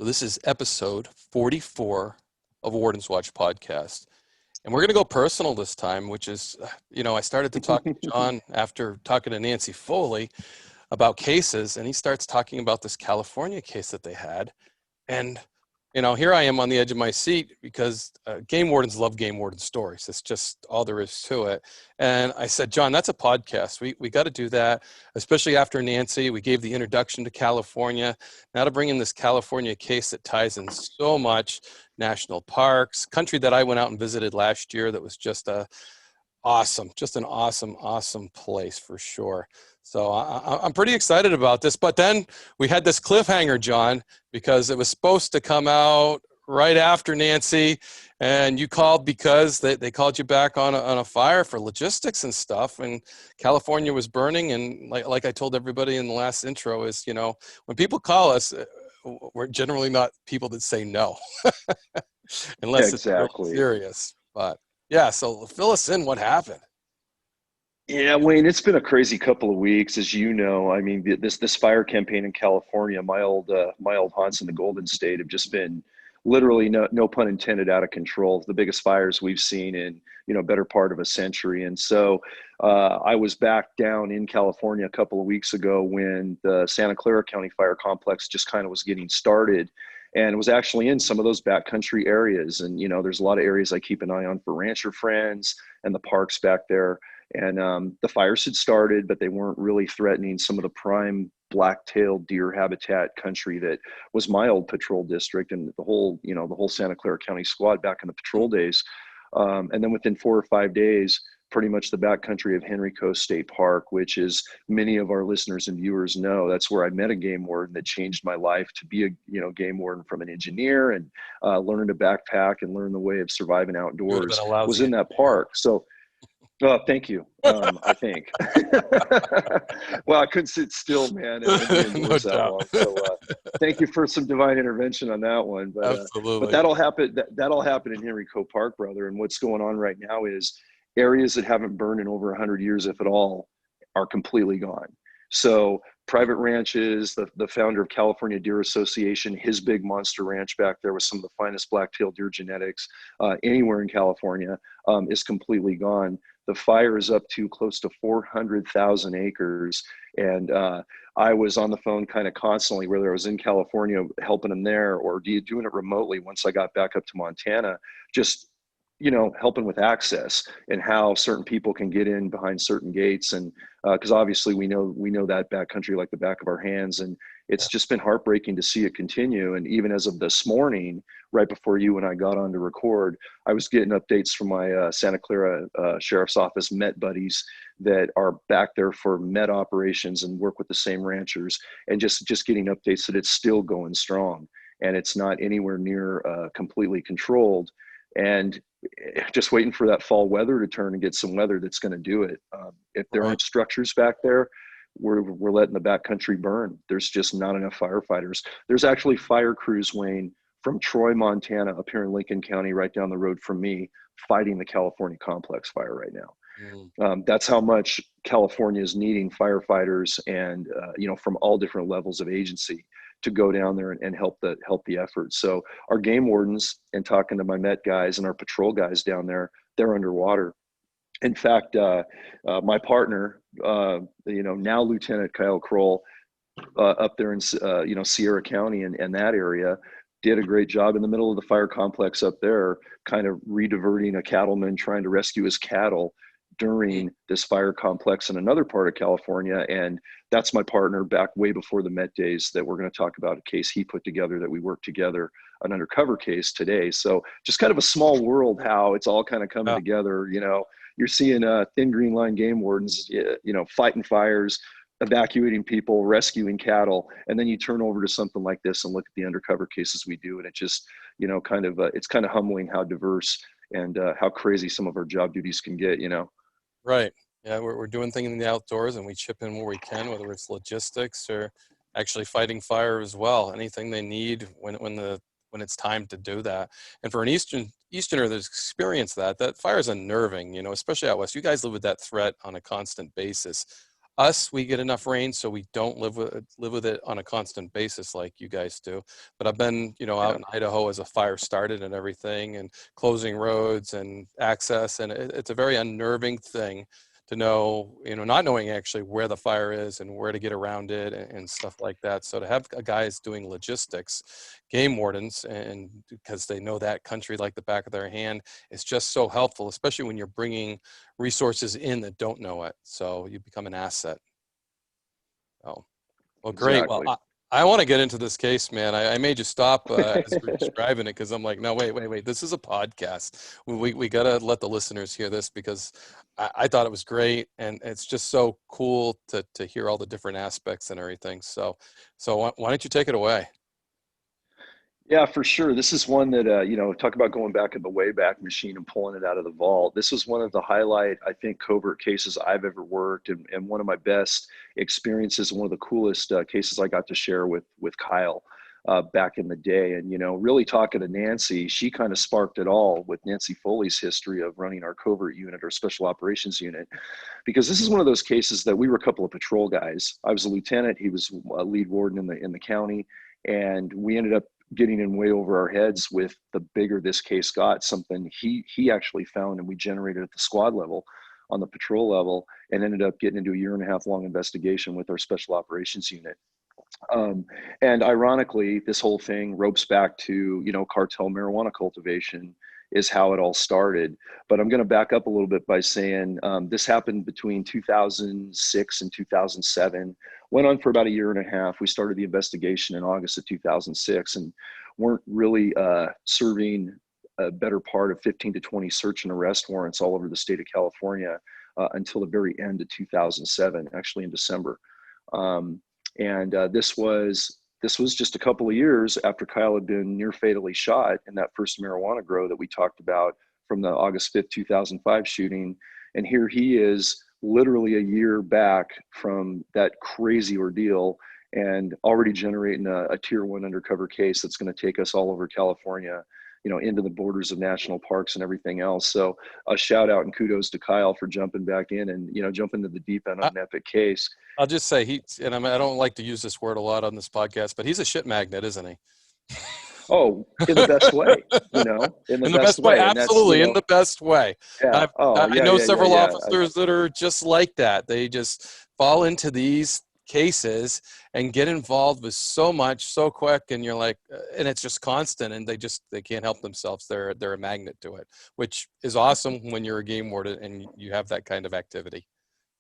So this is episode 44 of Warden's Watch podcast. And we're going to go personal this time, which is, I started to talk to John after talking to Nancy Foley about cases, and he starts talking about this California case that they had. And, here I am on the edge of my seat because game wardens love game warden stories. It's just all there is to it. And I said, John, that's a podcast. We got to do that, especially after Nancy. We gave the introduction to California. Now to bring in this California case that ties in so much, national parks, country that I went out and visited last year that was just an awesome place for sure. So I'm pretty excited about this, but then we had this cliffhanger, John, because it was supposed to come out right after Nancy, and you called because they called you back on a fire for logistics and stuff, and California was burning. And like I told everybody in the last intro is, when people call us, we're generally not people that say no, unless it's really serious. But yeah, so fill us in. What happened? Yeah, Wayne, it's been a crazy couple of weeks, as you know. I mean, this fire campaign in California, my old haunts in the Golden State have just been literally, no pun intended, out of control. The biggest fires we've seen in better part of a century. And so I was back down in California a couple of weeks ago when the Santa Clara County Fire Complex just kind of was getting started. And it was actually in some of those backcountry areas. And, there's a lot of areas I keep an eye on for rancher friends and the parks back there. And the fires had started, but they weren't really threatening some of the prime black-tailed deer habitat country that was my old patrol district and the whole Santa Clara County squad back in the patrol days. And then within 4 or 5 days, pretty much the backcountry of Henrico State Park, which is many of our listeners and viewers know, that's where I met a game warden that changed my life to be a game warden from an engineer and learn to backpack and learn the way of surviving outdoors was in that park. So. Thank you. I think. Well, I couldn't sit still, man, and be indoors that long. So, thank you for some divine intervention on that one. But, Absolutely. But that'll happen. That'll happen in Henrico Park, brother. And what's going on right now is areas that haven't burned in over 100 years, if at all, are completely gone. So private ranches, the founder of California Deer Association, his big monster ranch back there with some of the finest black-tailed deer genetics anywhere in California is completely gone. The fire is up to close to 400,000 acres. And I was on the phone kind of constantly, whether I was in California helping them there or doing it remotely once I got back up to Montana, just helping with access and how certain people can get in behind certain gates. And because obviously we know that backcountry like the back of our hands. And it's just been heartbreaking to see it continue. And even as of this morning, right before you and I got on to record, I was getting updates from my Santa Clara Sheriff's Office Met buddies that are back there for Met operations and work with the same ranchers, and just getting updates that it's still going strong and it's not anywhere near completely controlled. And just waiting for that fall weather to turn and get some weather that's going to do it. If there aren't structures back there, we're letting the backcountry burn. There's just not enough firefighters. There's actually fire crews, Wayne, from Troy, Montana, up here in Lincoln County, right down the road from me, fighting the California complex fire right now. That's how much California is needing firefighters and, from all different levels of agency to go down there and help the effort. So our game wardens, and talking to my Met guys and our patrol guys down there, they're underwater. In fact, my partner, now Lieutenant Kyle Kroll, up there in Sierra County and that area, did a great job in the middle of the fire complex up there, kind of re-diverting a cattleman trying to rescue his cattle during this fire complex in another part of California. And that's my partner back way before the Met days that we're going to talk about, a case he put together that we worked together, an undercover case today. So just kind of a small world, how it's all kind of coming together. You're seeing thin green line game wardens, fighting fires, evacuating people, rescuing cattle, and then you turn over to something like this and look at the undercover cases we do. And it just, it's kind of humbling how diverse and how crazy some of our job duties can get, Right. Yeah, we're doing things in the outdoors, and we chip in where we can, whether it's logistics or actually fighting fire as well. Anything they need when it's time to do that. And for an Easterner that's experienced that fire is unnerving, especially out west. You guys live with that threat on a constant basis. we get enough rain, so we don't live with it on a constant basis like you guys do. But I've been, out Yeah, in Idaho as a fire started and everything, and closing roads and access, and it's a very unnerving thing to know, not knowing actually where the fire is and where to get around it and stuff like that. So to have guys doing logistics, game wardens, and because they know that country like the back of their hand, it's just so helpful, especially when you're bringing resources in that don't know it. So you become an asset. Oh, well, great. Well, exactly. I want to get into this case, man. I made you stop as we're describing it because I'm like, no, wait. This is a podcast. We got to let the listeners hear this because I thought it was great. And it's just so cool to hear all the different aspects and everything. So why don't you take it away? Yeah, for sure. This is one that, talk about going back in the Wayback Machine and pulling it out of the vault. This was one of the highlight, I think, covert cases I've ever worked, and one of my best experiences, one of the coolest cases I got to share with Kyle back in the day. And, really talking to Nancy, she kind of sparked it all with Nancy Foley's history of running our covert unit, our special operations unit, because this is one of those cases that we were a couple of patrol guys. I was a lieutenant, he was a lead warden in the county, and we ended up getting in way over our heads with the bigger this case got, something he actually found and we generated at the squad level on the patrol level, and ended up getting into a 1.5 year long investigation with our special operations unit. um, and ironically, this whole thing ropes back to, cartel marijuana cultivation is how it all started. But I'm going to back up a little bit by saying this happened between 2006 and 2007, went on for about a 1.5 years. We started the investigation in August of 2006 and weren't really serving a better part of 15 to 20 search and arrest warrants all over the state of California until the very end of 2007, actually in December. Um, and this was just a couple of years after Kyle had been near fatally shot in that first marijuana grow that we talked about from the August 5th, 2005 shooting. And here he is, literally a year back from that crazy ordeal, and already generating a tier 1 undercover case that's going to take us all over California, into the borders of national parks and everything else. So a shout out and kudos to Kyle for jumping back in and, jumping into the deep end on I, an epic case. I'll just say I don't like to use this word a lot on this podcast, but he's a shit magnet, isn't he? Oh, in the best way, in the In the best best way, way. And that's, absolutely, in the best way. yeah. Oh, I yeah, know yeah, yeah, several yeah. officers that are just like that. They just fall into these cases and get involved with so much so quick, and you're like, and it's just constant, and they can't help themselves. They're a magnet to it, which is awesome when you're a game warden and you have that kind of activity.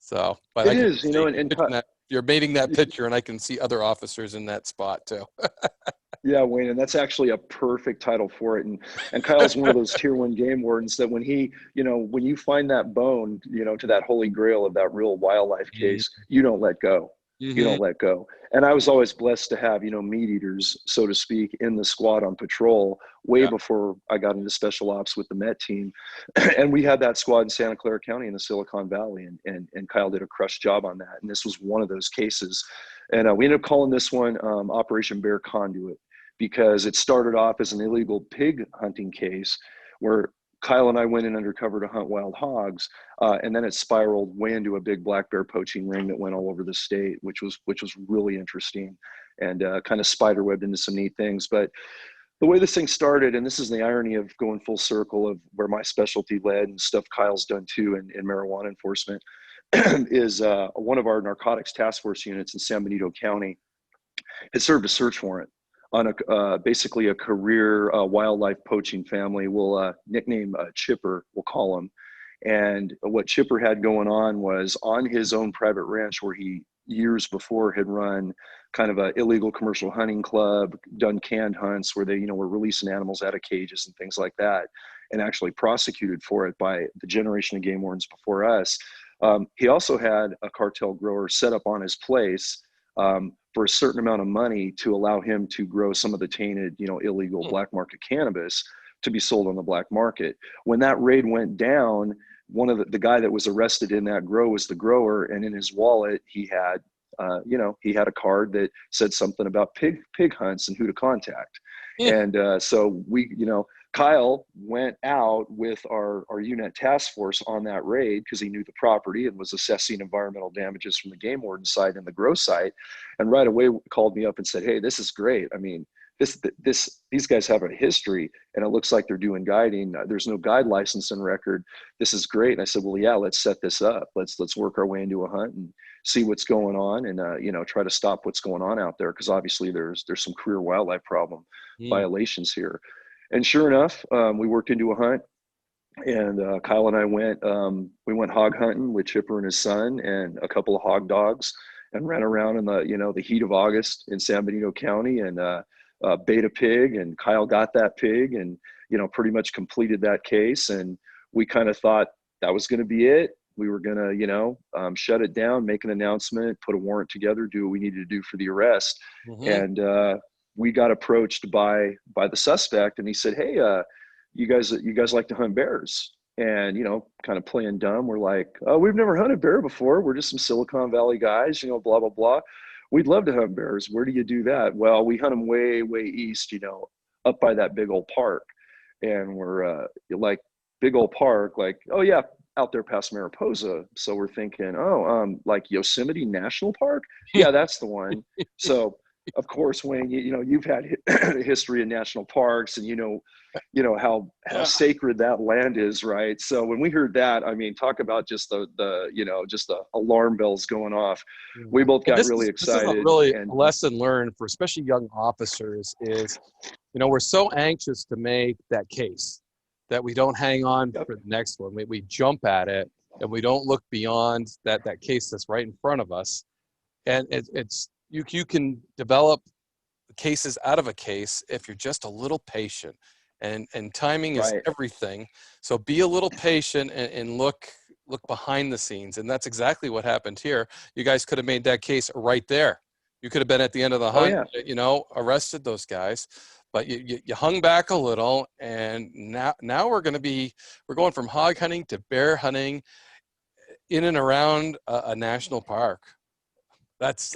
So, but It I can is, see and you're mating that picture, and I can see other officers in that spot too. yeah, Wayne, and that's actually a perfect title for it. And Kyle's one of those tier 1 game wardens that when when you find that bone, to that holy grail of that real wildlife case, you don't let go. You Mm-hmm. don't let go. And I was always blessed to have, meat eaters, so to speak, in the squad on patrol way Yeah. before I got into special ops with the Met team. And we had that squad in Santa Clara County in the Silicon Valley, and Kyle did a crush job on that. And this was one of those cases. And we ended up calling this one Operation Bear Conduit, because it started off as an illegal pig hunting case where Kyle and I went in undercover to hunt wild hogs, and then it spiraled way into a big black bear poaching ring that went all over the state, which was really interesting, and kind of spiderwebbed into some neat things. But the way this thing started, and this is the irony of going full circle of where my specialty led and stuff Kyle's done too in marijuana enforcement, is one of our narcotics task force units in San Benito County had served a search warrant on basically a career wildlife poaching family. We'll nickname Chipper, we'll call him. And what Chipper had going on was on his own private ranch, where he years before had run kind of an illegal commercial hunting club, done canned hunts where they, were releasing animals out of cages and things like that, and actually prosecuted for it by the generation of game wardens before us. He also had a cartel grower set up on his place for a certain amount of money to allow him to grow some of the tainted, illegal black market cannabis to be sold on the black market. When that raid went down, one of the guy that was arrested in that grow was the grower, and in his wallet he had, he had a card that said something about pig hunts and who to contact. Yeah. And so we, Kyle went out with our UNET task force on that raid because he knew the property and was assessing environmental damages from the game warden side and the grow site, and right away called me up and said, "Hey, this is great. I mean, these guys have a history, and it looks like they're doing guiding. There's no guide license and record. This is great." And I said, "Well, yeah, let's set this up. Let's work our way into a hunt and see what's going on, and try to stop what's going on out there, because obviously there's some career wildlife problem violations here." And sure enough, we worked into a hunt, and Kyle and I went hog hunting with Chipper and his son and a couple of hog dogs, and ran around in the heat of August in San Benito County, and bait a pig, and Kyle got that pig, and pretty much completed that case. And we kind of thought that was going to be it. We were going to shut it down, make an announcement, put a warrant together, do what we needed to do for the arrest. And we got approached by the suspect, and he said, "Hey, you guys like to hunt bears?" And kind of playing dumb, we're like, "Oh, we've never hunted bear before. We're just some Silicon Valley guys, blah blah blah. We'd love to hunt bears. Where do you do that?" "Well, we hunt them way east, up by that big old park." And we're like, "Big old park? Like, oh yeah, out there past Mariposa." So we're thinking, "Oh, like Yosemite National Park? Yeah, that's the one." So of course, Wayne, you've had a history in national parks, and how sacred that land is, right? So when we heard that, I mean, talk about just the alarm bells going off. We both got really excited. This is a really lesson learned for especially young officers is, we're so anxious to make that case that we don't hang on for the next one. We jump at it, and we don't look beyond that case that's right in front of us. And you can develop cases out of a case if you're just a little patient, and timing is everything. So be a little patient and look behind the scenes. And that's exactly what happened here. You guys could have made that case right there. You could have been at the end of the hunt, arrested those guys, but you hung back a little. And now we're going from hog hunting to bear hunting in and around a national park. That's,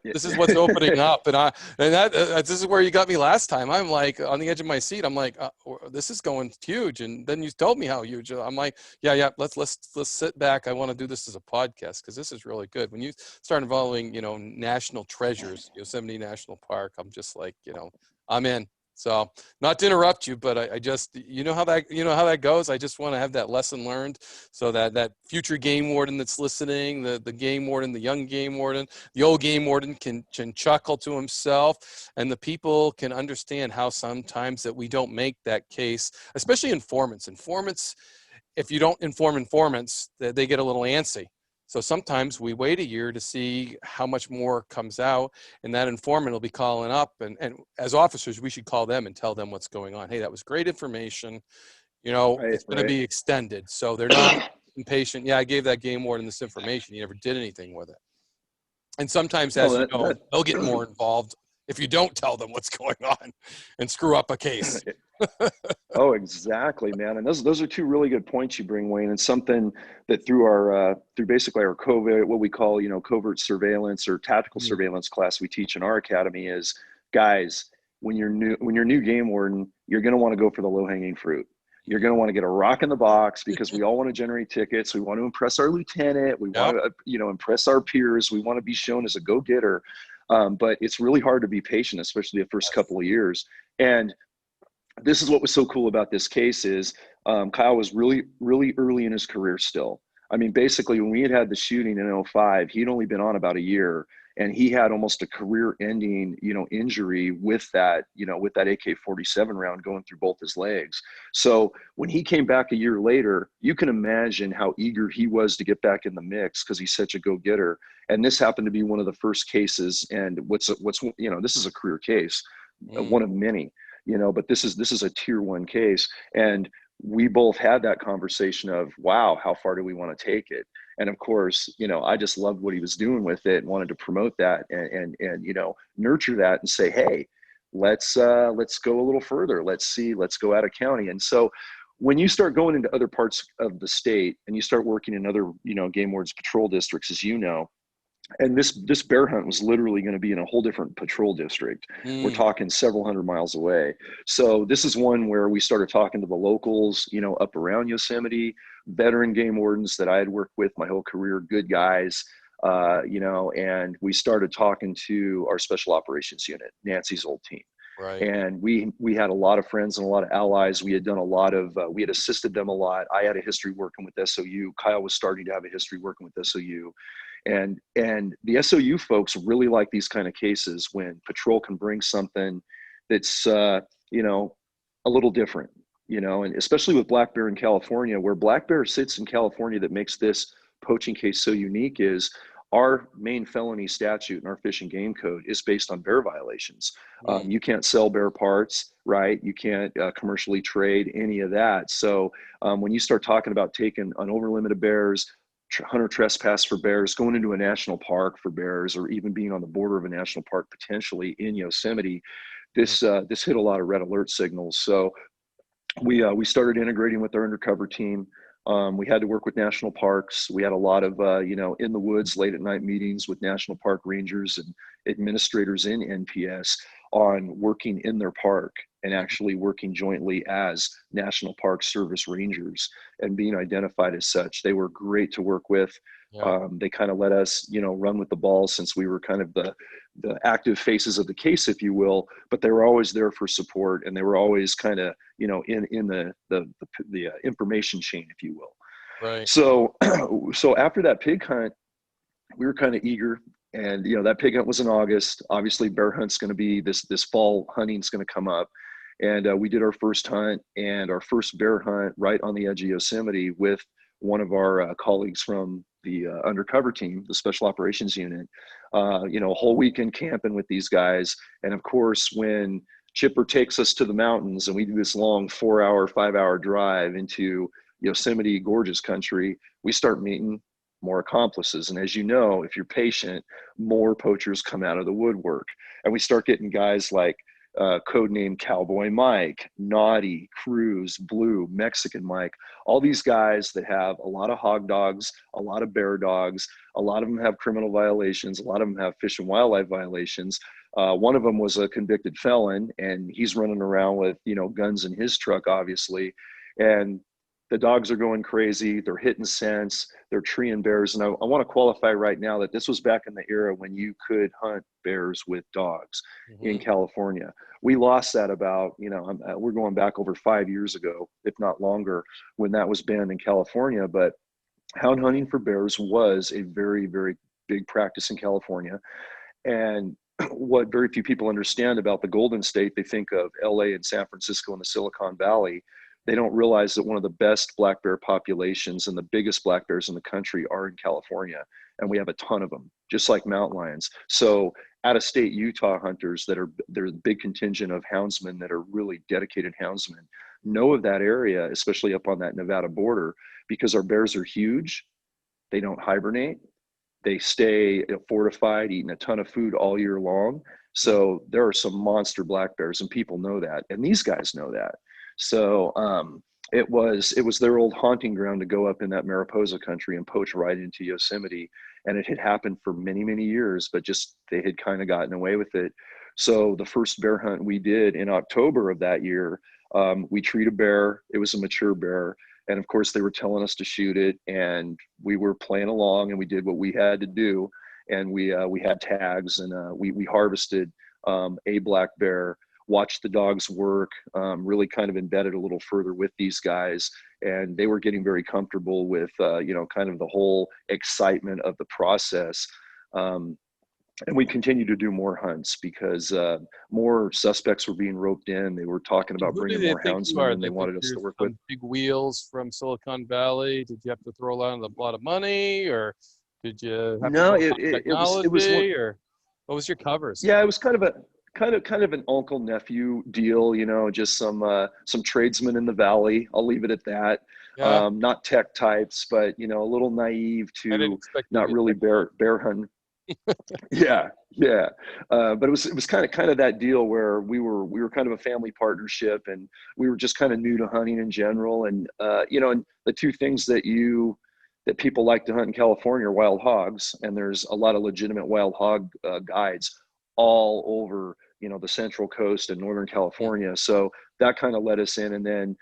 this is what's opening up. And this is where you got me last time. I'm like on the edge of my seat. I'm like, this is going huge. And then you told me how huge. I'm like, yeah, let's sit back. I want to do this as a podcast, because this is really good. When you start involving, national treasures, Yosemite National Park, I'm just like, I'm in. So not to interrupt you, but I just, how that goes. I just want to have that lesson learned, so that future game warden that's listening, the game warden, the young game warden, the old game warden can chuckle to himself, and the people can understand how sometimes that we don't make that case, especially informants. Informants, if you don't inform informants, they get a little antsy. So sometimes we wait a year to see how much more comes out, and that informant will be calling up. And as officers, we should call them and tell them what's going on. Hey, that was great information. It's going to be extended. So they're not impatient. Yeah, I gave that game warden this information. He never did anything with it. And sometimes, they'll get more involved if you don't tell them what's going on and screw up a case. Oh, exactly, man. And those are two really good points you bring, Wayne, and something that through basically our COVID, what we call, covert surveillance or tactical surveillance class we teach in our academy is, guys, when you're new game warden, you're going to want to go for the low hanging fruit. You're going to want to get a rock in the box, because we all want to generate tickets. We want to impress our lieutenant. We want to, impress our peers. We want to be shown as a go-getter. But it's really hard to be patient, especially the first couple of years. And this is what was so cool about this case is Kyle was really early in his career still. I mean, basically when we had the shooting in 2005, he'd only been on about a year, and he had almost a career ending, injury with that AK-47 round going through both his legs. So when he came back a year later, you can imagine how eager he was to get back in the mix, because he's such a go-getter. And this happened to be one of the first cases. And what's this is a career case, one of many. But this is a tier 1 case. And we both had that conversation of, wow, how far do we want to take it? And of course, I just loved what he was doing with it and wanted to promote that and nurture that and say, hey, let's go a little further. Let's go out of county. And so when you start going into other parts of the state and you start working in other, game wardens patrol districts, as And this bear hunt was literally going to be in a whole different patrol district. We're Mm, talking several hundred miles away. So this is one where we started talking to the locals, you know, up around Yosemite, veteran game wardens that I had worked with my whole career, good guys, you know, and we started talking to our special operations unit, Nancy's old team. right. And we had a lot of friends and a lot of allies. We had done a lot of we had assisted them a lot. I had a history working with SOU. Kyle was starting to have a history working with SOU, and the SOU folks really like these kind of cases when patrol can bring something that's you know, a little different, you know, and especially with black bear in California, where black bear sits in California, that makes this poaching case so unique is our main felony statute in our fish and game code is based on bear violations. Mm, You can't sell bear parts, right? You can't commercially trade any of that. So when you start talking about taking an over limit of bears, hunter trespass for bears, going into a national park for bears, or even being on the border of a national park potentially in Yosemite, mm, this hit a lot of red alert signals. So we started integrating with our undercover team. We had to work with national parks. We had a lot of you know, in the woods late at night meetings with national park rangers and administrators in NPS on working in their park and mhm. actually working jointly as National Park Service rangers and being identified as such. They were great to work with. Yeah, They kind of let us, you know, run with the ball since we were kind of the active faces of the case, if you will. But they were always there for support, and they were always kind of, you know, in the information chain, if you will. right. So so after that pig hunt, we were kind of eager, and you know, that pig hunt was in August. Obviously bear hunt's going to be this fall, hunting's going to come up, and we did our first hunt and our first bear hunt right on the edge of Yosemite with one of our colleagues from the undercover team, the special operations unit. You know, a whole weekend camping with these guys, and of course when Chipper takes us to the mountains and we do this long 4 hour 5 hour drive into Yosemite gorgeous country, we start meeting more accomplices. And as you know, if you're patient, more poachers come out of the woodwork. And we start getting guys like codename Cowboy Mike, Naughty, Cruz, Blue, Mexican Mike, all these guys that have a lot of hog dogs, a lot of bear dogs, a lot of them have criminal violations, a lot of them have fish and wildlife violations. One of them was a convicted felon, and he's running around with, you know, guns in his truck, obviously. And the dogs are going crazy. They're hitting scents. They're treeing bears. And I want to qualify right now that this was back in the era when you could hunt bears with dogs in Hmm. California. We lost that about, you know, we're going back over 5 years ago, if not longer, when that was banned in California. But hound hunting for bears was a very, very big practice in California. And what very few people understand about the Golden State, they think of LA and San Francisco and the Silicon Valley. They don't realize that one of the best black bear populations and the biggest black bears in the country are in California. And we have a ton of them, just like mountain lions. So out of state Utah hunters they're the big contingent of houndsmen that are really dedicated houndsmen know of that area, especially up on that Nevada border, because our bears are huge. They don't hibernate. They stay fortified, eating a ton of food all year long. So there are some monster black bears, and people know that, and these guys know that. So it was their old haunting ground to go up in that Mariposa country and poach right into Yosemite, and it had happened for many years, but just they had kind of gotten away with it. So the first bear hunt we did in October of that year, we treated a bear. It was a mature bear, and of course they were telling us to shoot it, and we were playing along, and we did what we had to do, and we had tags, and we harvested a black bear, watched the dogs work, really kind of embedded a little further with these guys, and they were getting very comfortable with you know, kind of the whole excitement of the process. um, and we continued to do more hunts because more suspects were being roped in. They were talking And about who do bringing they more think you houndsmen are? in they They think wanted us you're to work with. some big wheels from Silicon Valley. Did you have to throw a lot of money, or did you have to No, go high it was one. technology, or what was your covers? Yeah, it was kind of a kind of an uncle nephew deal, you know, just some tradesmen in the valley. I'll leave it at that. Yeah, Not tech types, but you know, a little naive I didn't to expect you to not be a really tech guy. bear hunting. Yeah, yeah. But it was kind of that deal where we were kind of a family partnership, and we were just kind of new to hunting in general. And you know, and the two things that that people like to hunt in California are wild hogs, and there's a lot of legitimate wild hog guides all over, the Central Coast and Northern Mm. California. So that kind of let us in. And then,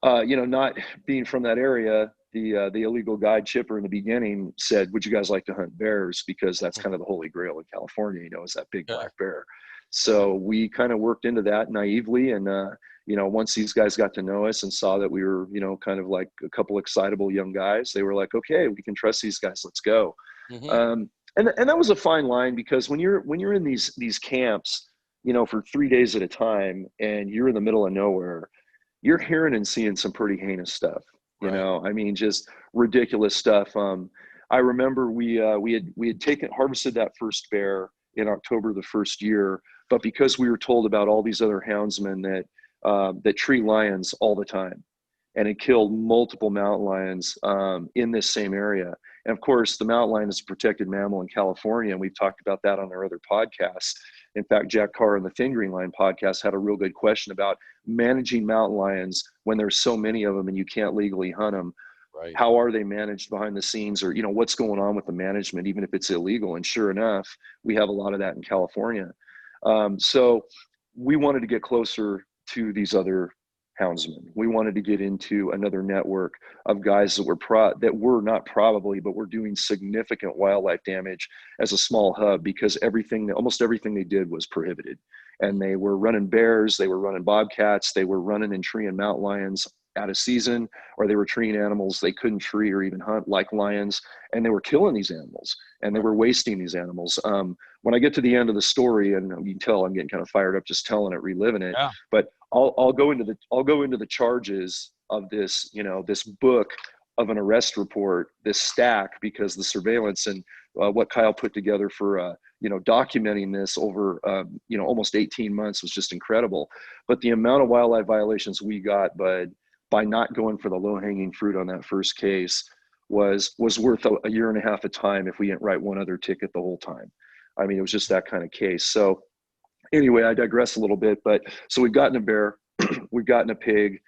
not being from that area, the illegal guide Chipper in the beginning said, "Would you guys like to hunt bears? Because that's kind of the holy grail in California, is that big Yeah. black bear." So we kind of worked into that naively, and once these guys got to know us and saw that we were, kind of like a couple excitable young guys, they were like, "Okay, we can trust these guys. Let's go." Mm-hmm. And that was a fine line, because when you're in these camps, for 3 days at a time, and you're in the middle of nowhere, you're hearing and seeing some pretty heinous stuff. Right. I mean, just ridiculous stuff. I remember we had harvested that first bear in October the first year, but because we were told about all these other houndsmen that treat lions all the time, and it killed multiple mountain lions in this same area. And of course, the mountain lion is a protected mammal in California, and we've talked about that on our other podcasts. In fact, Jack Carr on the Thin Green Line podcast had a real good question about managing mountain lions when there's so many of them and you can't legally hunt them. Right. How are they managed behind the scenes, or what's going on with the management, even if it's illegal? And sure enough, we have a lot of that in California. So we wanted to get closer to these other houndsmen. We wanted to get into another network of guys that were not probably, but were doing significant wildlife damage as a small hub, because almost everything they did was prohibited. And they were running bears, they were running bobcats, they were running and treeing mountain lions out of season, or they were treeing animals they couldn't tree or even hunt, like lions, and they were killing these animals, and they Right. were wasting these animals. When I get to the end of the story, and you can tell I'm getting kind of fired up just telling it, reliving it, Yeah. but I'll go into the charges of this, this book of an arrest report, this stack, because the surveillance and what Kyle put together for documenting this over almost 18 months was just incredible. But the amount of wildlife violations we got, Bud, by not going for the low-hanging fruit on that first case was worth a year and a half of time if we didn't write one other ticket the whole time. I mean, it was just that kind of case. So anyway, I digress a little bit, but so we've gotten a bear, we've gotten a pig.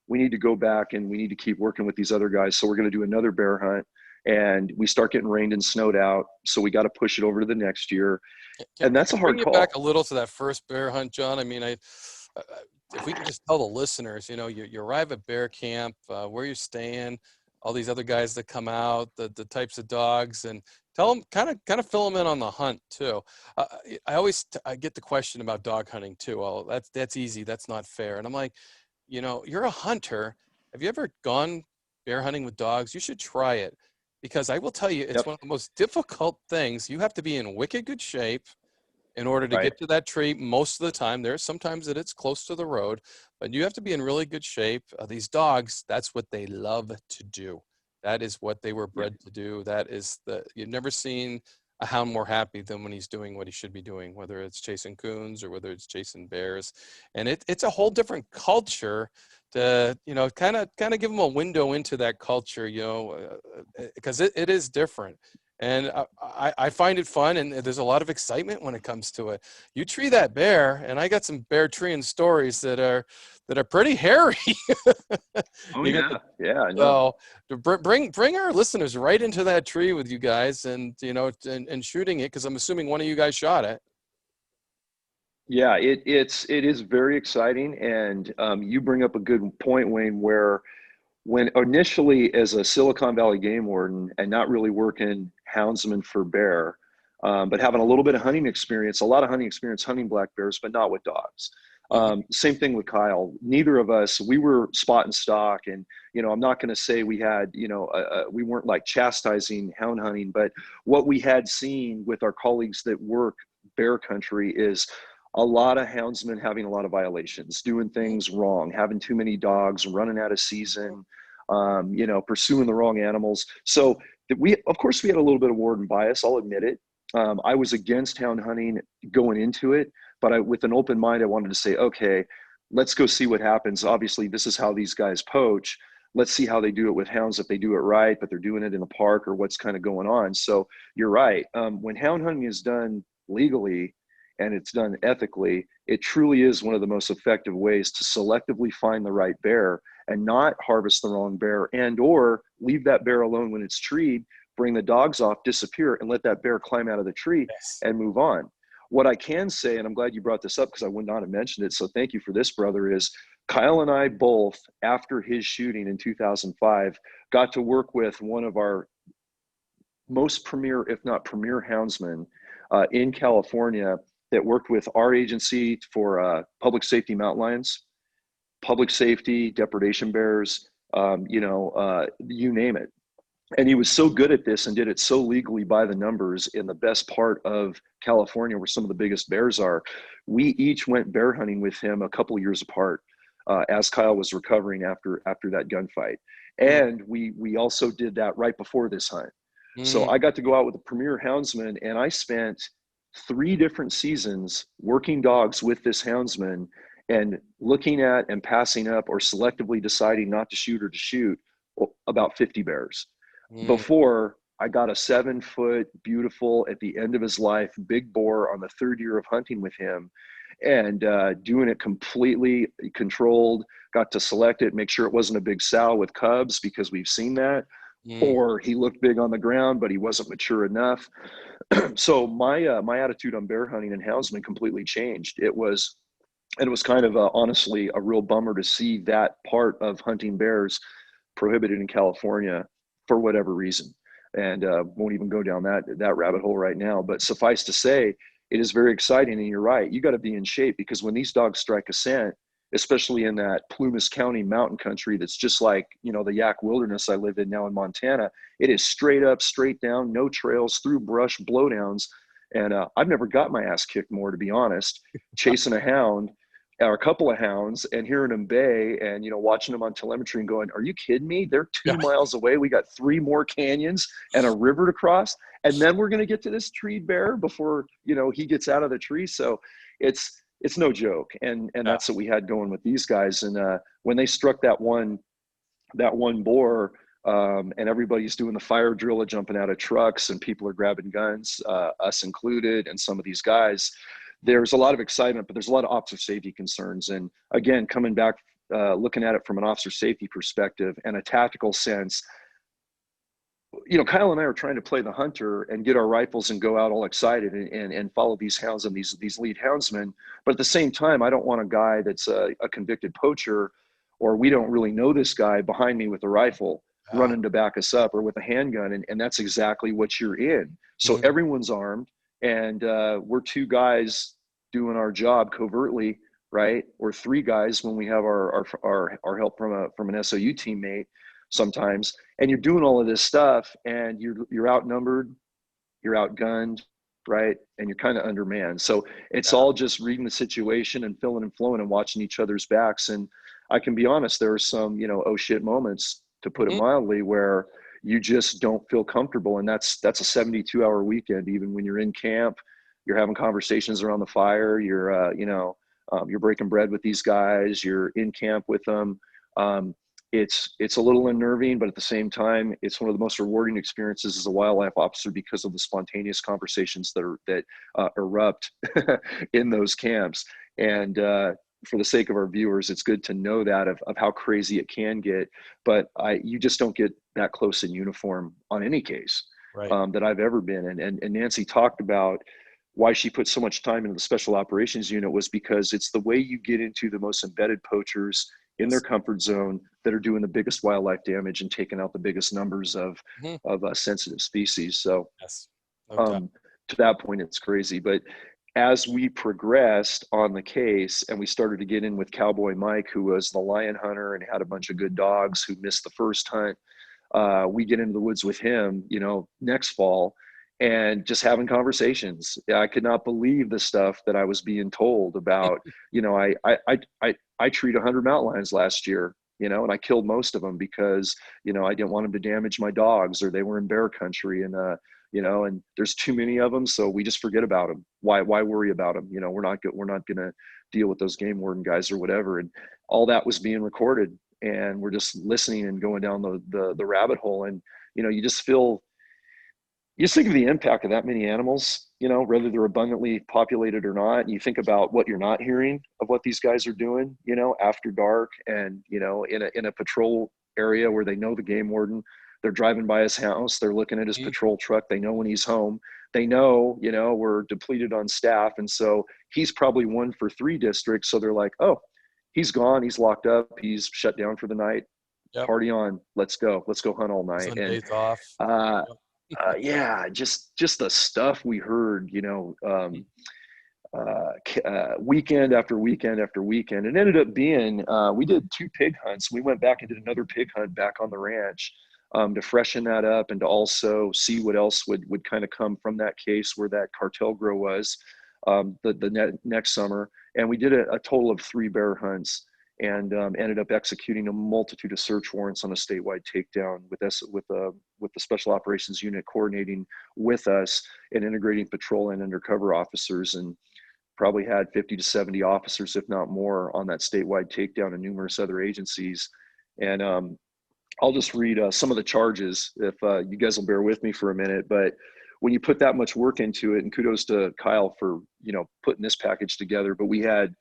We need to go back and we need to keep working with these other guys. So we're going to do another bear hunt, and we start getting rained and snowed out. So we got to push it over to the next year. And Can that's I a bring hard you back call. a little to that first bear hunt, John? I mean, uh, if we can just tell the listeners, you arrive at bear camp, where you're staying, all these other guys that come out, the types of dogs, and tell them kind of fill them in on the hunt too. I get the question about dog hunting too. Well, that's easy. That's not fair. And I'm like, you're a hunter. Have you ever gone bear hunting with dogs? You should try it, because I will tell you, it's Yep. one of the most difficult things. You have to be in wicked good shape in order to Right. get to that tree most of the time. There's sometimes that it's close to the road, but you have to be in really good shape. These dogs, that's what they love to do. That is what they were Yep. bred to do. You've never seen a hound more happy than when he's doing what he should be doing, whether it's chasing coons or whether it's chasing bears. And it's a whole different culture to, kind of give them a window into that culture, because it is different. And I find it fun, and there's a lot of excitement when it comes to it. You tree that bear, and I got some bear treeing stories that are pretty hairy. Oh You get yeah. the Yeah, I know. so to bring our listeners right into that tree with you guys, and and shooting it, because I'm assuming one of you guys shot it. Yeah, it is very exciting. And you bring up a good point, Wayne, where when initially as a Silicon Valley game warden and not really working houndsman for bear, but having a little bit of hunting experience, a lot of hunting experience hunting black bears, but not with dogs. Hmm. Same thing with Kyle. Neither of us, we were spot and stock. And, I'm not going to say we had, we weren't like chastising hound hunting, but what we had seen with our colleagues that work bear country is a lot of houndsmen having a lot of violations, doing things wrong, having too many dogs, running out of season, pursuing the wrong animals. So of course, we had a little bit of warden bias. I'll admit it. I was against hound hunting going into it, but with an open mind, I wanted to say, okay, let's go see what happens. Obviously, this is how these guys poach. Let's see how they do it with hounds, if they do it right, but they're doing it in the park, or what's kind of going on. So you're right. When hound hunting is done legally and it's done ethically, it truly is one of the most effective ways to selectively find the right bear and not harvest the wrong bear, and or leave that bear alone when it's treed, bring the dogs off, disappear, and let that bear climb out of the tree Yes. and move on. What I can say, and I'm glad you brought this up because I would not have mentioned it, so thank you for this, brother, is Kyle and I both, after his shooting in 2005, got to work with one of our most premier, if not premier, houndsmen in California that worked with our agency for public safety mountain lions, public safety, depredation bears, you name it. And he was so good at this and did it so legally by the numbers in the best part of California where some of the biggest bears are. We each went bear hunting with him a couple of years apart as Kyle was recovering after that gunfight. And we also did that right before this hunt. So I got to go out with the premier houndsman, and I spent 3 different seasons working dogs with this houndsman and looking at and passing up or selectively deciding not to shoot or to shoot about 50 bears before I got a 7-foot, beautiful, at the end of his life, big boar on the 3rd year of hunting with him, and doing it completely controlled. Got to select it, make sure it wasn't a big sow with cubs, because we've seen that. Or he looked big on the ground, but he wasn't mature enough. So my attitude on bear hunting and houndsman completely changed. It was kind of honestly a real bummer to see that part of hunting bears prohibited in California for whatever reason. And won't even go down that rabbit hole right now. But suffice to say, it is very exciting. And you're right, you got to be in shape, because when these dogs strike a scent, especially in that Plumas County mountain country that's just like, the Yak Wilderness I live in now in Montana, it is straight up, straight down, no trails, through brush, blowdowns. And I've never got my ass kicked more, to be honest, chasing a hound or a couple of hounds and hearing them bay and, watching them on telemetry and going, are you kidding me? They're 2 miles away. We got 3 more canyons and a river to cross. And then we're going to get to this treed bear before, he gets out of the tree. So it's no joke. And that's what we had going with these guys. And when they struck that one boar, and everybody's doing the fire drill, jumping out of trucks, and people are grabbing guns, us included, and some of these guys, there's a lot of excitement, but there's a lot of officer safety concerns. And again, coming back, looking at it from an officer safety perspective and a tactical sense, Kyle and I are trying to play the hunter and get our rifles and go out all excited and follow these hounds and these lead houndsmen. But at the same time, I don't want a guy that's a convicted poacher, or we don't really know this guy, behind me with a rifle running to back us up, or with a handgun. And that's exactly what you're in. So everyone's armed, and we're 2 guys doing our job covertly, right? Or 3 guys when we have our help from an SOU teammate sometimes. And you're doing all of this stuff, and you're outnumbered, you're outgunned, right? And you're kind of undermanned. So it's all just reading the situation and filling and flowing and watching each other's backs. And I can be honest, there are some, oh shit moments, to put it mildly, where you just don't feel comfortable. And that's a 72-hour weekend. Even when you're in camp, you're having conversations around the fire, you're breaking bread with these guys, you're in camp with them. It's a little unnerving, but at the same time, it's one of the most rewarding experiences as a wildlife officer, because of the spontaneous conversations that erupt in those camps. And for the sake of our viewers, it's good to know that of how crazy it can get. But you just don't get that close in uniform on any case that I've ever been in. And Nancy talked about why she put so much time into the special operations unit, was because it's the way you get into the most embedded poachers in their comfort zone that are doing the biggest wildlife damage and taking out the biggest numbers of sensitive species. So to that point, it's crazy. But as we progressed on the case and we started to get in with Cowboy Mike, who was the lion hunter and had a bunch of good dogs, who missed the first hunt, we get into the woods with him, next fall, and just having conversations. I could not believe the stuff that I was being told about, I treated 100 mountain lions last year, and I killed most of them because, I didn't want them to damage my dogs, or they were in bear country, and, and there's too many of them. So we just forget about them. Why worry about them? We're not going to deal with those game warden guys or whatever. And all that was being recorded, and we're just listening and going down the rabbit hole. And, you just think of the impact of that many animals you know, whether they're abundantly populated or not. And you think about what you're not hearing of what these guys are doing, you know, after dark, and, you know, in a patrol area where they know the game warden, they're driving by his house, they're looking at his patrol truck, they know when he's home, they know, you know, we're depleted on staff. And so he's probably 1 for 3 districts. So they're like, oh, he's gone, he's locked up, he's shut down for the night. Yep. Party on, let's go hunt all night. Sundays off. Yeah, just the stuff we heard, you know, weekend after weekend after weekend. It ended up being, we did 2 pig hunts. We went back and did another pig hunt back on the ranch, to freshen that up and to also see what else would kind of come from that case where that cartel grow was, next summer. And we did a total of 3 bear hunts, and ended up executing a multitude of search warrants on a statewide takedown with the Special Operations Unit coordinating with us and integrating patrol and undercover officers, and probably had 50 to 70 officers, if not more, on that statewide takedown and numerous other agencies. And I'll just read some of the charges if you guys will bear with me for a minute. But when you put that much work into it, and kudos to Kyle for, you know, putting this package together, but we had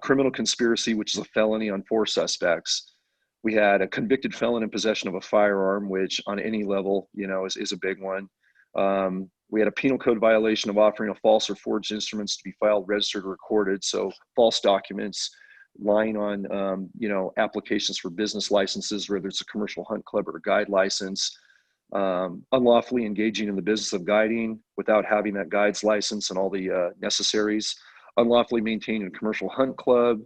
criminal conspiracy, which is a felony on 4 suspects. We had a convicted felon in possession of a firearm, which on any level, you know, is a big one. We had a penal code violation of offering a false or forged instruments to be filed, registered, or recorded. So false documents, lying on, you know, applications for business licenses, whether it's a commercial hunt club or a guide license, unlawfully engaging in the business of guiding without having that guide's license and all the necessaries, unlawfully maintaining a commercial hunt club,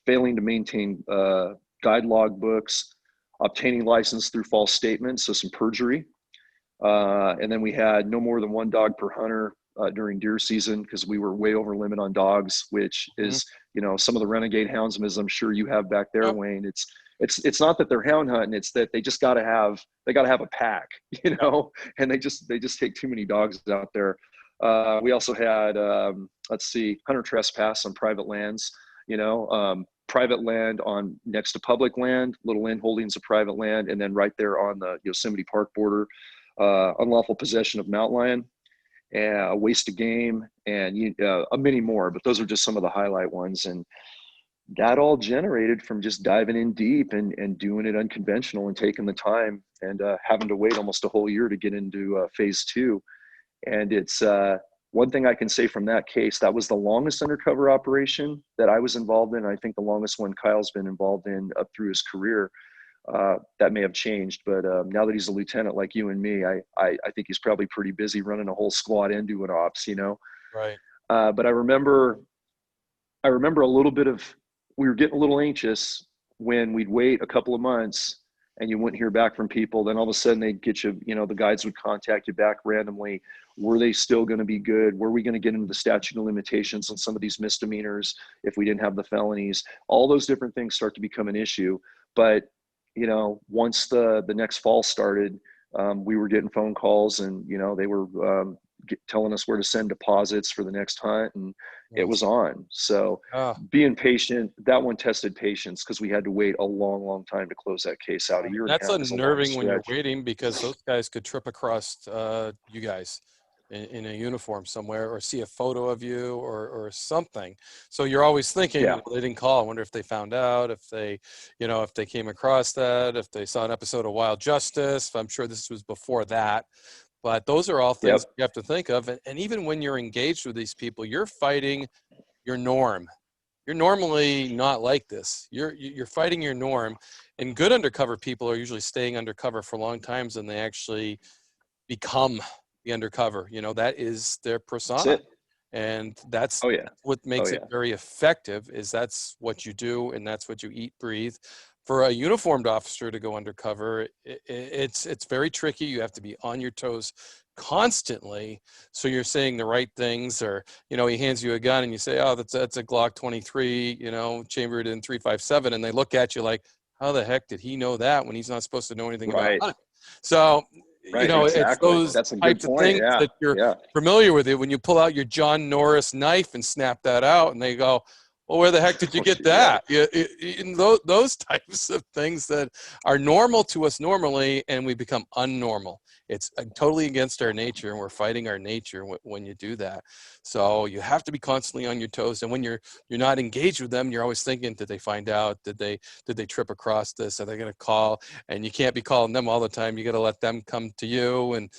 failing to maintain guide log books, obtaining license through false statements, so some perjury. And then we had no more than 1 dog per hunter during deer season, because we were way over limit on dogs, which is, you know, some of the renegade houndsmen, as I'm sure you have back there, Wayne. It's not that they're hound hunting, it's that they just got to have a pack, you know, and they just take too many dogs out there. We also had, hunter trespass on private lands, you know, private land on next to public land, little land holdings of private land, and then right there on the Yosemite Park border, unlawful possession of mountain lion, and waste of game, and many more. But those are just some of the highlight ones. And that all generated from just diving in deep and doing it unconventional and taking the time, and having to wait almost a whole year to get into phase 2. And it's one thing I can say from that case, that was the longest undercover operation that I was involved in. I think the longest one Kyle's been involved in up through his career. That may have changed, but now that he's a lieutenant like you and me, I think he's probably pretty busy running a whole squad and doing ops, you know? Right. But I remember a little bit of, we were getting a little anxious when we'd wait a couple of months and you wouldn't hear back from people. Then all of a sudden they'd get you, you know, the guides would contact you back randomly. Were they still going to be good? Were we going to get into the statute of limitations on some of these misdemeanors if we didn't have the felonies? All those different things start to become an issue. But, you know, once the next fall started, we were getting phone calls, and, you know, they were telling us where to send deposits for the next hunt, and it was on. So being patient, that one tested patience, because we had to wait a long time to close that case out. A year and a half. That's unnerving when you're waiting, because those guys could trip across you guys in a uniform somewhere, or see a photo of you or something. So you're always thinking, well, they didn't call. I wonder if they found out, if they, you know, if they came across that, if they saw an episode of Wild Justice. I'm sure this was before that. But those are all things you have to think of. And even when you're engaged with these people, you're fighting your norm. You're normally not like this. You're fighting your norm. And good undercover people are usually staying undercover for long times, and they actually become the undercover. You know, that is their persona. That's it. And that's what makes it very effective, is that's what you do, and that's what you eat, breathe. For a uniformed officer to go undercover, it's very tricky. You have to be on your toes constantly, so you're saying the right things. Or, you know, he hands you a gun and you say, oh, that's a Glock 23, you know, chambered in 357, and they look at you like, how the heck did he know that when he's not supposed to know anything about it? So, you know, it's those types of things that you're familiar with. It when you pull out your John Norris knife and snap that out, and they go, well, where the heck did you get that? Those types of things that are normal to us normally, and we become unnormal. It's totally against our nature, and we're fighting our nature when you do that. So you have to be constantly on your toes. And when you're not engaged with them, you're always thinking, did they find out? Did they trip across this? Are they going to call? And you can't be calling them all the time. You got to let them come to you, and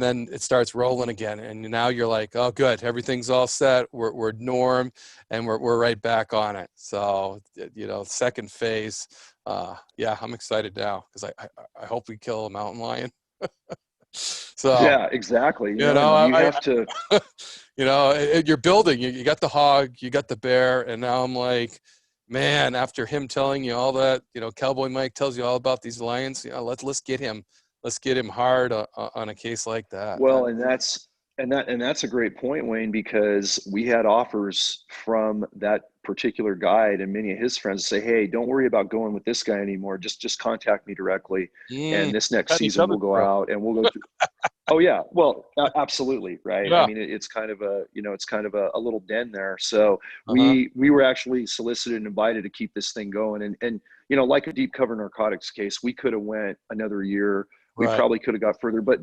then it starts rolling again. And now you're like, oh, good, everything's all set. We're norm, and we're right back on it. So, second phase. Yeah, I'm excited now because I hope we kill a mountain lion. So, Yeah, exactly. And you have to, you're building. You got the hog, you got the bear, and now I'm like, man, after him telling you all that, Cowboy Mike tells you all about these lions. Let's get him. Let's get him hard on a case like that. well, and that's a great point, Wayne, because we had offers from that particular guide and many of his friends say, hey, don't worry about going with this guy anymore. Just contact me directly. And this next Got each season other we'll go through. out and we'll go through. Oh yeah, well, absolutely, right. I Yeah. mean, it's kind of a little den there. So Uh-huh. we were actually solicited and invited to keep this thing going, and like a deep cover narcotics case, we could have went another year. We Right. probably could have got further, but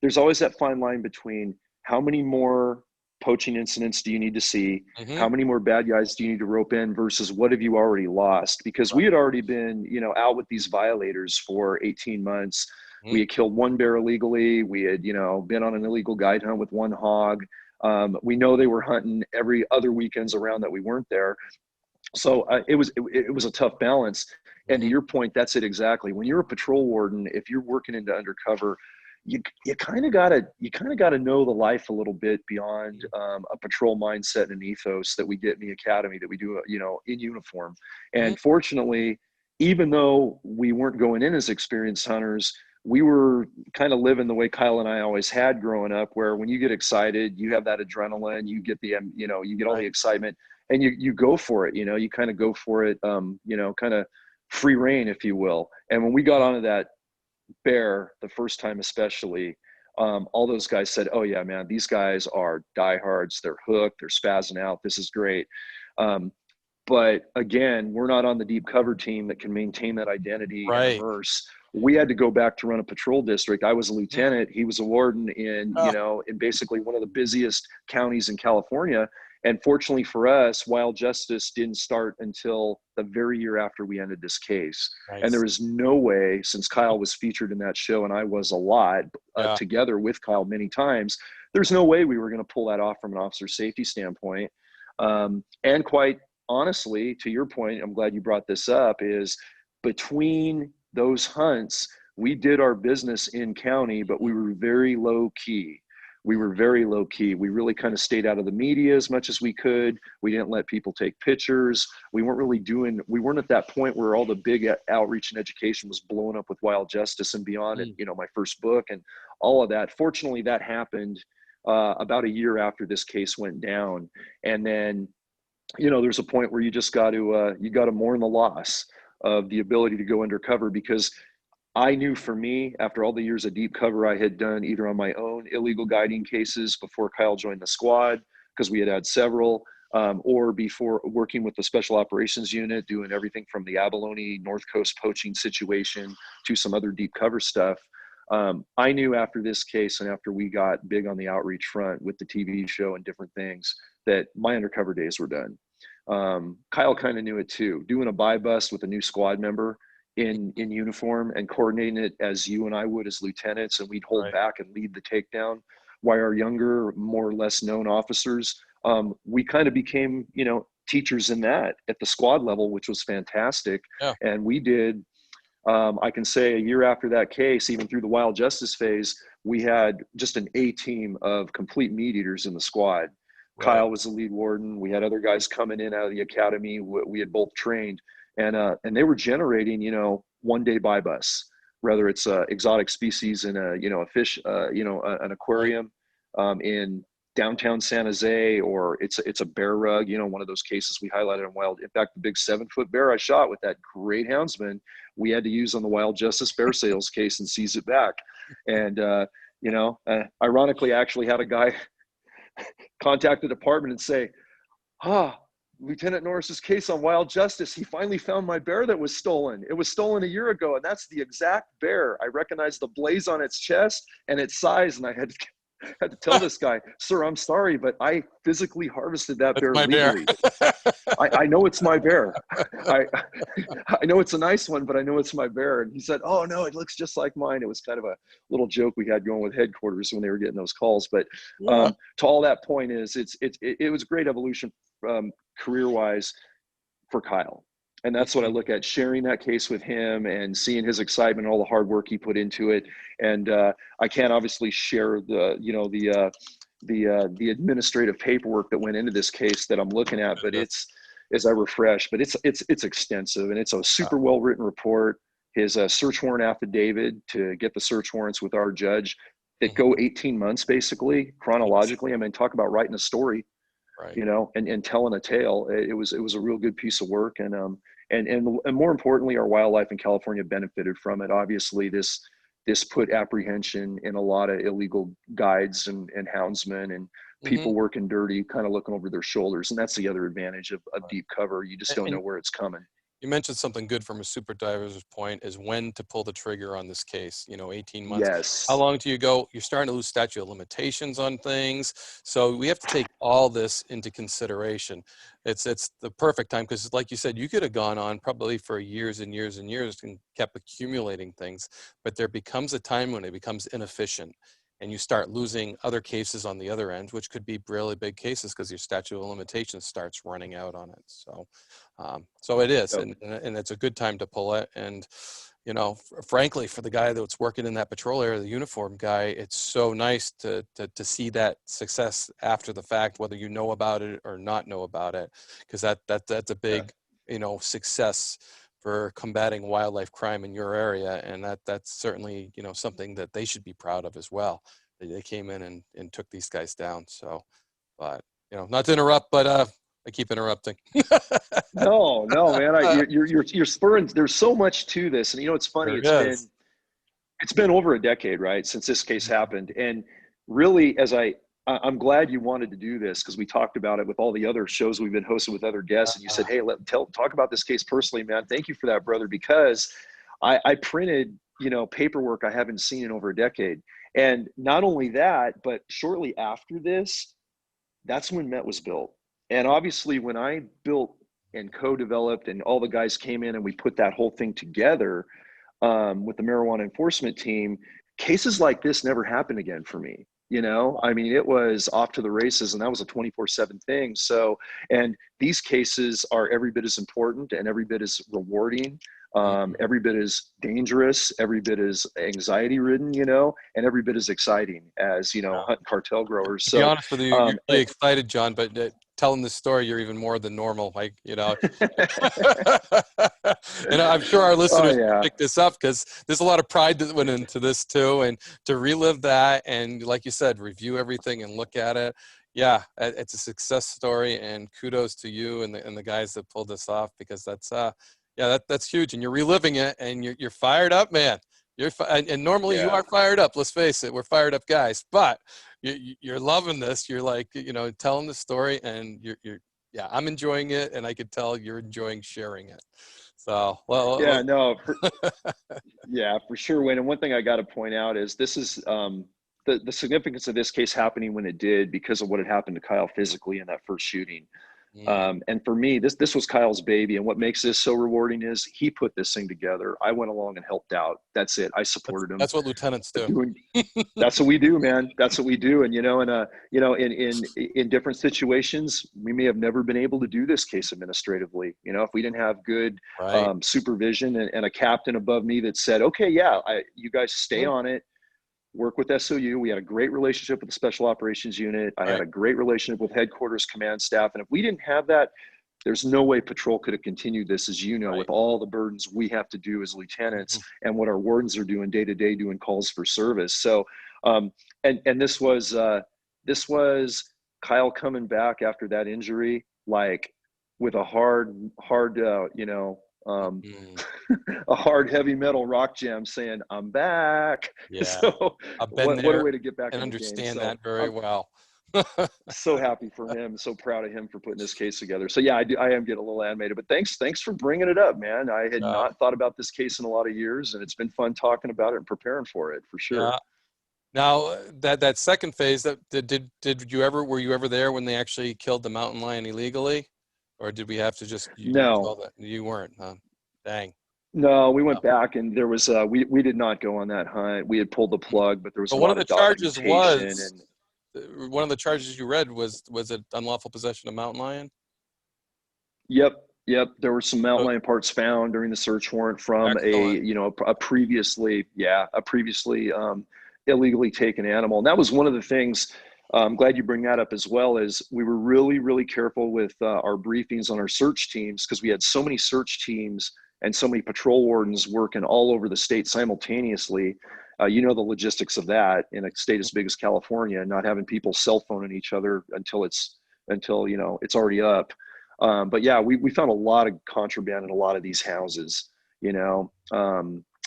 there's always that fine line between how many more poaching incidents do you need to see, Mm-hmm. how many more bad guys do you need to rope in versus what have you already lost, because we Right. had already been out with these violators for 18 months. Mm-hmm. We had killed one bear illegally. We had, been on an illegal guide hunt with one hog. We know they were hunting every other weekends around that we weren't there. So it was a tough balance. And to Mm-hmm. your point, that's it exactly. When you're a patrol warden, if you're working into undercover, you kind of gotta know the life a little bit beyond a patrol mindset and an ethos that we get in the academy, that we do in uniform. Mm-hmm. And fortunately, even though we weren't going in as experienced hunters, we were kind of living the way Kyle and I always had growing up, where when you get excited, you have that adrenaline, you get you get all the Right. excitement, and you go for it. You kind of go for it, kind of free reign, if you will. And when we got onto that bear the first time, especially, all those guys said, oh yeah, man, these guys are diehards. They're hooked. They're spazzing out. This is great. Um, but again, we're not on the deep cover team that can maintain that identity and Right. immerse. We had to go back to run a patrol district. I was a lieutenant. He was a warden in, Ah, in basically one of the busiest counties in California. And fortunately for us, Wild Justice didn't start until the very year after we ended this case. And there nice. is no way, since Kyle was featured in that show and I was a lot, Yeah. together with Kyle many times, there's no way we were going to pull that off from an officer safety standpoint. And quite honestly, to your point, I'm glad you brought this up, is between those hunts, we did our business in county, but we were very low key. We were very low key. We really kind of stayed out of the media as much as we could. We didn't let people take pictures. We weren't at that point where all the big outreach and education was blowing up with Wild Justice and beyond, and, my first book and all of that. Fortunately, that happened about a year after this case went down. And then, there's a point where you just got to mourn the loss of the ability to go undercover, because I knew for me, after all the years of deep cover I had done, either on my own illegal guiding cases before Kyle joined the squad, because we had several, or before working with the special operations unit, doing everything from the abalone North Coast poaching situation to some other deep cover stuff. I knew after this case and after we got big on the outreach front with the TV show and different things, that my undercover days were done. Kyle kind of knew it too. Doing a buy bust with a new squad member in uniform and coordinating it as you and I would as lieutenants, and we'd hold Right. back and lead the takedown, while our younger, more or less known officers, we kind of became, teachers in that at the squad level, which was fantastic. Yeah. And we did, I can say a year after that case, even through the Wild Justice phase, we had just an A team of complete meat eaters in the squad. Right. Kyle was the lead warden. We had other guys coming in out of the academy. We had both trained, and they were generating, 1 day buy bus, whether it's exotic species in a fish, an Right. aquarium, in downtown San Jose, or it's a bear rug, one of those cases we highlighted on Wild. In fact, the big 7-foot bear I shot with that great houndsman, we had to use on the Wild Justice bear sales case and seize it back. And ironically, I actually had a guy contact the department and say, Lieutenant Norris's case on wild justice, he finally found my bear that was stolen. It was stolen a year ago, and that's the exact bear. I recognized the blaze on its chest and its size, and I had to tell this guy, sir, I'm sorry, but I physically harvested that That's bear my bear. legally. I know it's my bear. I know it's a nice one, but I know it's my bear. And he said, oh no, it looks just like mine. It was kind of a little joke we had going with headquarters when they were getting those calls. But Yeah. to all that point is, it was great evolution career-wise for Kyle. And that's what I look at, sharing that case with him and seeing his excitement, all the hard work he put into it. And I can't obviously share the administrative paperwork that went into this case that I'm looking at, but it's, as I refresh, but it's extensive, and it's a super well-written report. His search warrant affidavit to get the search warrants with our judge that go 18 months, basically, chronologically. I mean, talk about writing a story. Right. You know, and telling a tale. It was a real good piece of work, and more importantly, our wildlife in California benefited from it. Obviously, this put apprehension in a lot of illegal guides and houndsmen and people working dirty, kind of looking over their shoulders. And that's the other advantage of deep cover. You just don't know where it's coming. You mentioned something good from a super diver's point, is when to pull the trigger on this case. 18 months. Yes. How long do you go? You're starting to lose statute of limitations on things. So we have to take all this into consideration. It's the perfect time, because like you said, you could have gone on probably for years and years and years and kept accumulating things, but there becomes a time when it becomes inefficient, and you start losing other cases on the other end, which could be really big cases because your statute of limitations starts running out on it. So it is, and it's a good time to pull it. And frankly, for the guy that's working in that patrol area, the uniform guy, it's so nice to see that success after the fact, whether you know about it or not know about it, because that's a big success for combating wildlife crime in your area. And that's certainly something that they should be proud of as well. They came in and took these guys down. So, but not to interrupt, but I keep interrupting. No, man. You're spurring. There's so much to this, and it's funny. It's been over a decade, right, since this case happened. And really, I'm glad you wanted to do this, because we talked about it with all the other shows we've been hosting with other guests, and you said, hey, talk about this case personally, man. Thank you for that, brother, because I printed paperwork I haven't seen in over a decade. And not only that, but shortly after this, that's when Met was built. And obviously, when I built and co-developed and all the guys came in and we put that whole thing together with the marijuana enforcement team, cases like this never happened again for me. I mean, it was off to the races, and that was a 24/7 thing. So, and these cases are every bit as important and every bit as rewarding, every bit as dangerous, every bit as anxiety ridden, and every bit as exciting as, hunting cartel growers. To be honest with you, you're really excited, John, but telling this story, you're even more than normal. I'm sure our listeners will pick this up, because there's a lot of pride that went into this too. And to relive that, and like you said, review everything and look at it. Yeah, it's a success story, and kudos to you and the guys that pulled this off, because that's huge. And you're reliving it, and you're fired up, man. And normally you are fired up. Let's face it, we're fired up guys, but you're loving this. You're like, telling the story, and I'm enjoying it, and I could tell you're enjoying sharing it. So, well, yeah, no, for sure, Wayne. And one thing I got to point out is this is the significance of this case happening when it did, because of what had happened to Kyle physically in that first shooting. And for me, this was Kyle's baby. And what makes this so rewarding is he put this thing together. I went along and helped out. That's it. I supported him. That's what lieutenants do. That's what we do, man. That's what we do. And, in different situations, we may have never been able to do this case administratively. If we didn't have good supervision and a captain above me that said, okay, you guys stay on it. Work with SOU. We had a great relationship with the Special Operations Unit. I had a great relationship with headquarters command staff. And if we didn't have that, there's no way patrol could have continued this, as with all the burdens we have to do as lieutenants and what our wardens are doing day to day, doing calls for service. So, and this was Kyle coming back after that injury, like with a a hard heavy metal rock jam saying, I'm back. Yeah. So I've been what a way to get back and in the understand game. that very well. So happy for him. So proud of him for putting this case together. So yeah, I am getting a little animated, but thanks for bringing it up, man. I had Yeah, not thought about this case in a lot of years, and it's been fun talking about it and preparing for it for sure. yeah. Now that second phase, that did you ever were you ever there when they actually killed the mountain lion illegally, or did we have to just use all No, that? You weren't, huh? Dang. no, we No. went back and there was we did not go on that hunt. We had pulled the plug, but there was But a one of lot the of charges documentation was and one of the charges you read was it unlawful possession of mountain lion? yep, yep. There were some mountain So, lion parts found during the search warrant from excellent. a previously, illegally taken animal. And that was one of the things. I'm glad you bring that up as well. Is we were really, really careful with our briefings on our search teams because we had so many search teams and so many patrol wardens working all over the state simultaneously. The logistics of that in a state as big as California, not having people cell phoning each other until it's already up. But yeah, we found a lot of contraband in a lot of these houses, you know,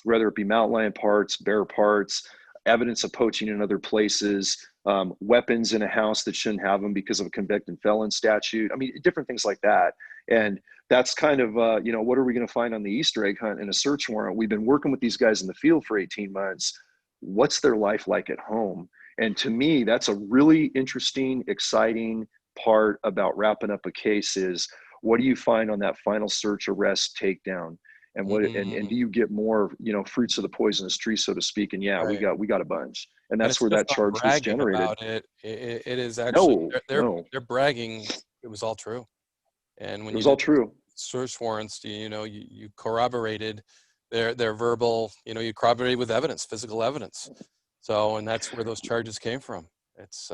whether it be mountain lion parts, bear parts, evidence of poaching in other places, weapons in a house that shouldn't have them because of a convicted felon statute. I mean, different things like that. And that's kind of, what are we going to find on the Easter egg hunt in a search warrant? We've been working with these guys in the field for 18 months. What's their life like at home? And to me, that's a really interesting, exciting part about wrapping up a case is what do you find on that final search, arrest, takedown? And do Mm, you get more, fruits of the poisonous tree, so to speak? And yeah, we right. got a bunch. And And that's it's where just that not charge was bragging generated. about it. It is actually No, no, they're bragging. It was all true. And it when you was all did true. search warrants, you corroborated their verbal. You corroborated with evidence, physical evidence. So, and that's where those charges came from. It's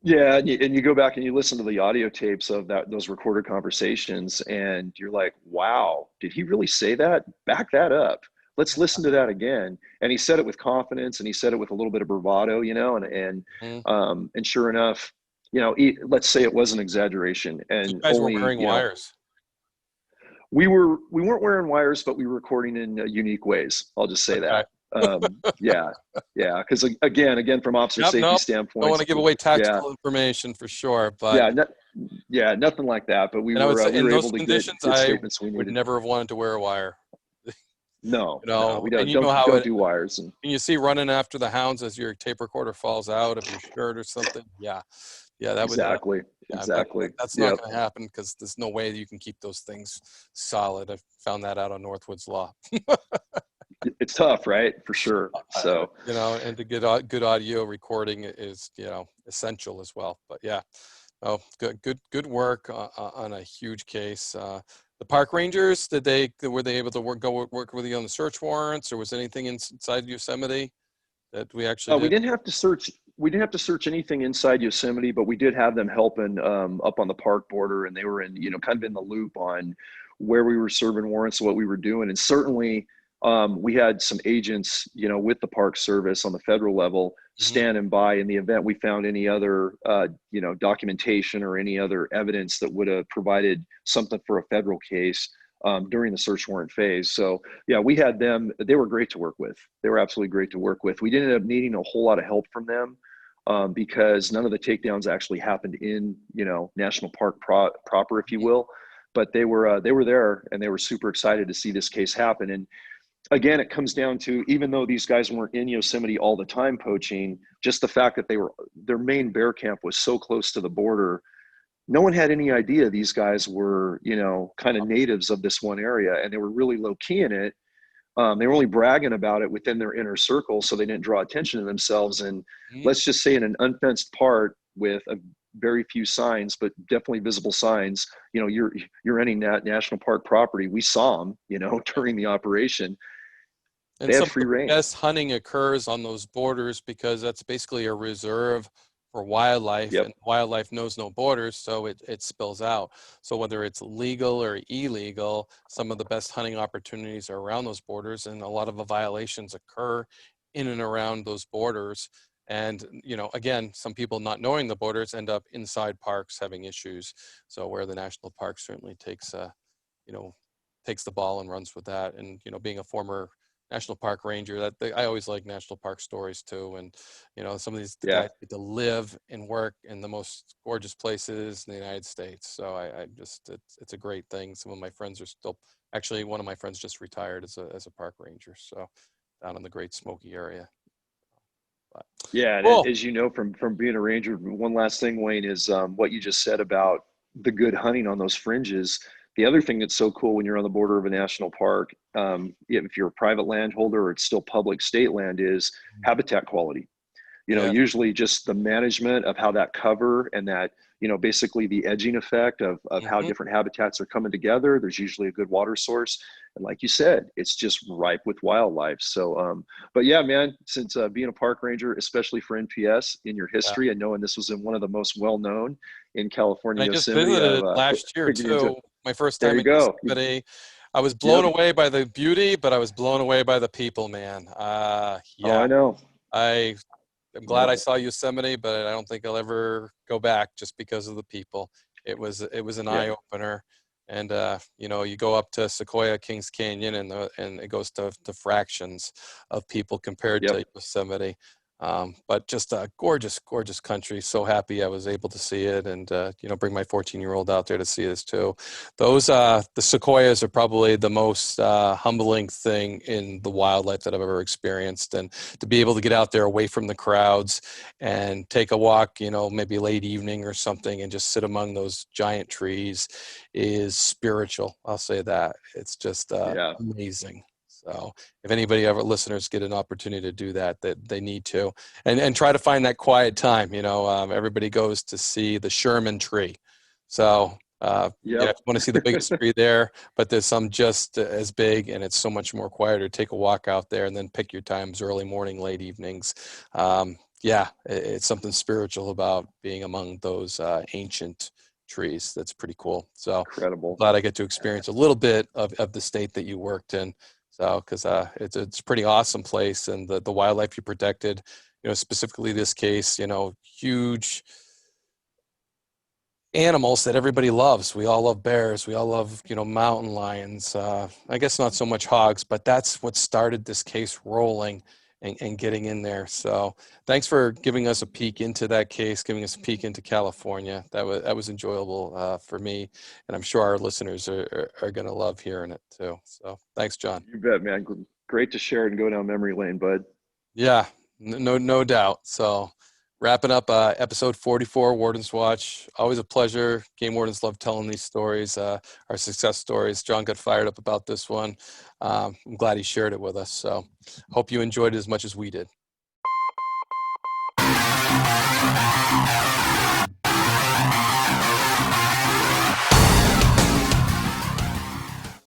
Yeah, and you go back and you listen to the audio tapes of those recorded conversations, and you're like, "Wow, did he really say that? Back that up. Let's listen to that again." And he said it with confidence, and he said it with a little bit of bravado, mm. and sure enough, let's say it was an exaggeration, You and guys were only wearing wires. we weren't wearing wires, but we were recording in unique ways. I'll just say Okay. that. Yeah, yeah, because again, from officer Yep. safety Nope. Don't want standpoints, to give away yeah, tactical information for sure, but yeah, yeah, nothing like that. But and I would say we in were those able to conditions, get I statements we would needed. never have wanted to wear a wire. No, we And don't you know how don't it. do wires. And And you see running after the hounds as your tape recorder falls out of your shirt or something. Yeah, yeah, that would. exactly, Yeah, but exactly. that's not Yep, going to happen because there's no way that you can keep those things solid. I found that out on Northwood's Law. it's tough, right? For sure. So And to get good audio recording is, essential as well. But yeah, oh, good work on a huge case. The park rangers, were they able to work with you on the search warrants, or was anything inside Yosemite that we actually we did? didn't have to search. We didn't have to search anything inside Yosemite, but we did have them helping up on the park border, and they were in, kind of in the loop on where we were serving warrants, what we were doing, and certainly we had some agents, with the Park Service on the federal level Mhm. standing by in the event we found any other, documentation or any other evidence that would have provided something for a federal case during the search warrant phase. So yeah, we had them. They were great to work with. They were absolutely great to work with. We didn't end up needing a whole lot of help from them because none of the takedowns actually happened in, national park proper, if you will. But they were there and they were super excited to see this case happen. And again, it comes down to, even though these guys weren't in Yosemite all the time poaching, just the fact that their main bear camp was so close to the border. No one had any idea these guys were, kind of natives of this one area, and they were really low key in it. They were only bragging about it within their inner circle, so they didn't draw attention to themselves. And Mhm. let's just say, in an unfenced part with a very few signs, but definitely visible signs, you're any national park property. We saw them, during the operation. And They had some of free the reign. best hunting occurs on those borders because that's basically a reserve for wildlife, Yep. and wildlife knows no borders, so it spills out. So whether it's legal or illegal, some of the best hunting opportunities are around those borders, and a lot of the violations occur in and around those borders. And again, some people not knowing the borders end up inside parks having issues. So where the national park certainly you know, takes the ball and runs with that. And being a former national park ranger. I always like national park stories too. And, you know, some of the Yeah. guys get to live and work in the most gorgeous places in the United States. So I just, it's a great thing. Some of my friends are still, actually one of my friends just retired as a park ranger. So down in the Great Smoky area. But, Yeah, and cool. as you know from being a ranger, one last thing, Wayne, is what you just said about the good hunting on those fringes. The other thing that's so cool when you're on the border of a national park, if you're a private landholder or it's still public state land, is habitat quality. Yeah. Usually just the management of how that cover and that, basically the edging effect of how Hmm. different habitats are coming together. There's usually a good water source. And like you said, it's just ripe with wildlife. So, but yeah, man, since being a park ranger, especially for NPS in your Yeah. history and knowing this was in one of the most well-known in And California I just Yosemite, visited I've it last year figured into too. My first there time you in go. Yosemite. I was blown Yep. away by the beauty, but I was blown away by the people, man. Oh, I Yeah, know. I am glad Yep. I saw Yosemite, but I don't think I'll ever go back just because of the people. It was an eye Yeah. opener, and you know, you go up to Sequoia Kings Canyon, and it goes to fractions of people compared Yep. to Yosemite. But just a gorgeous, gorgeous country. So happy I was able to see it, and you know, bring my 14-year-old out there to see this too. Those the sequoias are probably the most humbling thing in the wildlife that I've ever experienced, and to be able to get out there away from the crowds and take a walk, you know, maybe late evening or something, and just sit among those giant trees is spiritual. I'll say that. It's just Yeah. amazing. So if anybody ever listeners get an opportunity to do that, that they need to, and try to find that quiet time. You know, everybody goes to see the Sherman tree. So yeah, if Yep. you want to see the biggest tree there, but there's some just as big, and it's so much more quieter. Take a walk out there, and then pick your times: early morning, late evenings. Yeah, it's something spiritual about being among those ancient trees. That's pretty cool. So I'm Incredible. glad I get to experience a little bit of the state that you worked in. So, because it's a pretty awesome place, and the wildlife you protected, you know, specifically this case, you know, huge animals that everybody loves. We all love bears. We all love, you know, mountain lions. I guess not so much hogs, but that's what started this case rolling and getting in there. So thanks for giving us a peek into that case, giving us a peek into California. That was enjoyable for me, and I'm sure our listeners are going to love hearing it too. So thanks, John. You bet, man. Great to share it and go down memory lane, bud. Yeah, no doubt. So, wrapping up episode 44, Warden's Watch. Always a pleasure. Game wardens love telling these stories, our success stories. John got fired up about this one. I'm glad he shared it with us. So, hope you enjoyed it as much as we did.